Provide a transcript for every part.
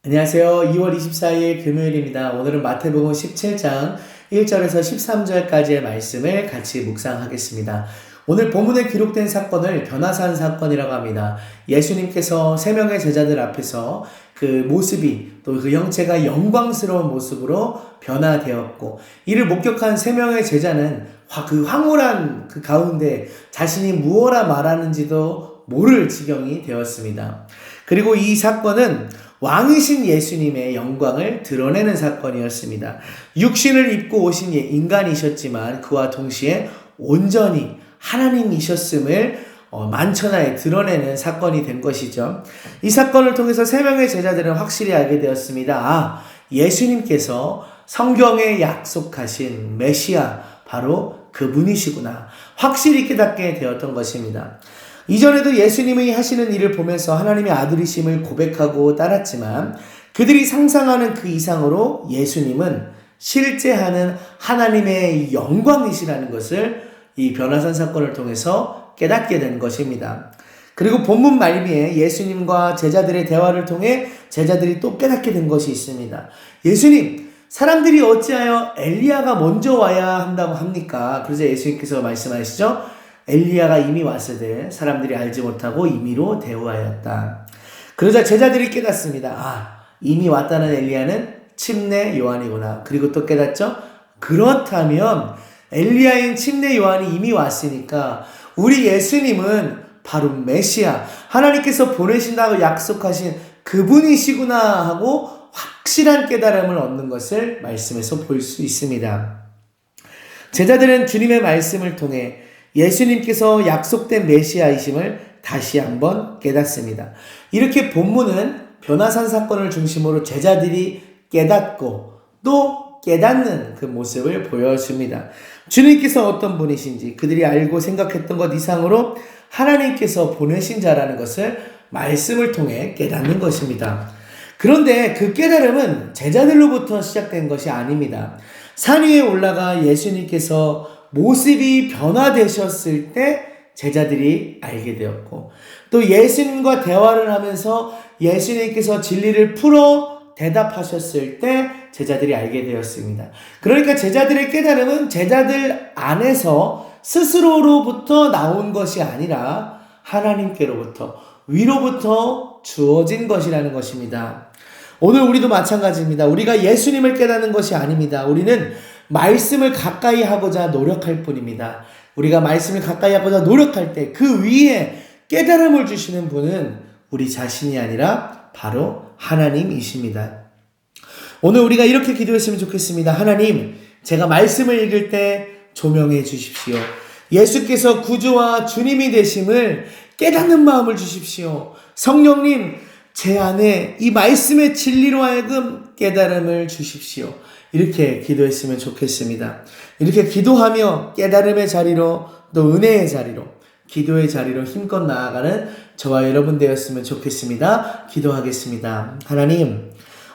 안녕하세요. 2월 24일 금요일입니다. 오늘은 마태복음 17장 1절에서 13절까지의 말씀을 같이 묵상하겠습니다. 오늘 본문에 기록된 사건을 변화산 사건이라고 합니다. 예수님께서 세 명의 제자들 앞에서 그 모습이 또 그 형체가 영광스러운 모습으로 변화되었고, 이를 목격한 세 명의 제자는 그 황홀한 그 가운데 자신이 무엇라 말하는지도 모를 지경이 되었습니다. 그리고 이 사건은 왕이신 예수님의 영광을 드러내는 사건이었습니다. 육신을 입고 오신 인간이셨지만 그와 동시에 온전히 하나님이셨음을 만천하에 드러내는 사건이 된 것이죠. 이 사건을 통해서 세 명의 제자들은 확실히 알게 되었습니다. 예수님께서 성경에 약속하신 메시아, 바로 그분이시구나, 확실히 깨닫게 되었던 것입니다. 이전에도 예수님이 하시는 일을 보면서 하나님의 아들이심을 고백하고 따랐지만, 그들이 상상하는 그 이상으로 예수님은 실제 하는 하나님의 영광이시라는 것을 이 변화산 사건을 통해서 깨닫게 된 것입니다. 그리고 본문 말미에 예수님과 제자들의 대화를 통해 제자들이 또 깨닫게 된 것이 있습니다. 예수님, 사람들이 어찌하여 엘리야가 먼저 와야 한다고 합니까? 그래서 예수님께서 말씀하시죠. 엘리야가 이미 왔으되 사람들이 알지 못하고 임의로 대우하였다. 그러자 제자들이 깨닫습니다. 이미 왔다는 엘리야는 침례 요한이구나. 그리고 또 깨닫죠. 그렇다면 엘리야인 침례 요한이 이미 왔으니까 우리 예수님은 바로 메시아, 하나님께서 보내신다고 약속하신 그분이시구나 하고 확실한 깨달음을 얻는 것을 말씀에서 볼 수 있습니다. 제자들은 주님의 말씀을 통해 예수님께서 약속된 메시아이심을 다시 한번 깨닫습니다. 이렇게 본문은 변화산 사건을 중심으로 제자들이 깨닫고 또 깨닫는 그 모습을 보여줍니다. 주님께서 어떤 분이신지 그들이 알고 생각했던 것 이상으로 하나님께서 보내신 자라는 것을 말씀을 통해 깨닫는 것입니다. 그런데 그 깨달음은 제자들로부터 시작된 것이 아닙니다. 산 위에 올라가 예수님께서 모습이 변화되셨을 때 제자들이 알게 되었고, 또 예수님과 대화를 하면서 예수님께서 진리를 풀어 대답하셨을 때 제자들이 알게 되었습니다. 그러니까 제자들의 깨달음은 제자들 안에서 스스로로부터 나온 것이 아니라 하나님께로부터, 위로부터 주어진 것이라는 것입니다. 오늘 우리도 마찬가지입니다. 우리가 예수님을 깨닫는 것이 아닙니다. 우리는 말씀을 가까이 하고자 노력할 뿐입니다. 우리가 말씀을 가까이 하고자 노력할 때 그 위에 깨달음을 주시는 분은 우리 자신이 아니라 바로 하나님이십니다. 오늘 우리가 이렇게 기도했으면 좋겠습니다. 하나님, 제가 말씀을 읽을 때 조명해 주십시오. 예수께서 구주와 주님이 되심을 깨닫는 마음을 주십시오. 성령님, 제 안에 이 말씀의 진리로 하여금 깨달음을 주십시오. 이렇게 기도했으면 좋겠습니다. 이렇게 기도하며 깨달음의 자리로, 또 은혜의 자리로, 기도의 자리로 힘껏 나아가는 저와 여러분 되었으면 좋겠습니다. 기도하겠습니다. 하나님,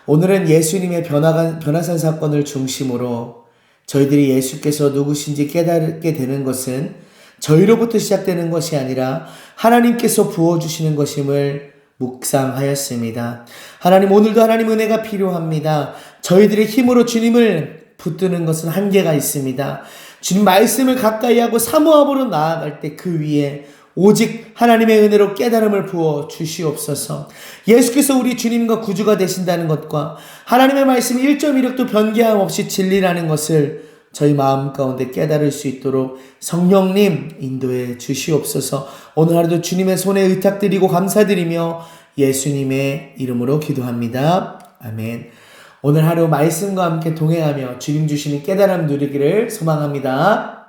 오늘은 예수님의 변화산 사건을 중심으로 저희들이 예수께서 누구신지 깨닫게 되는 것은 저희로부터 시작되는 것이 아니라 하나님께서 부어주시는 것임을 묵상하였습니다. 하나님, 오늘도 하나님 은혜가 필요합니다. 저희들의 힘으로 주님을 붙드는 것은 한계가 있습니다. 주님 말씀을 가까이 하고 사모함으로 나아갈 때 그 위에 오직 하나님의 은혜로 깨달음을 부어 주시옵소서. 예수께서 우리 주님과 구주가 되신다는 것과 하나님의 말씀 1.1획도 변개함 없이 진리라는 것을 저희 마음 가운데 깨달을 수 있도록 성령님 인도해 주시옵소서. 오늘 하루도 주님의 손에 의탁드리고 감사드리며 예수님의 이름으로 기도합니다. 아멘. 오늘 하루 말씀과 함께 동행하며 주님 주시는 깨달음 누리기를 소망합니다.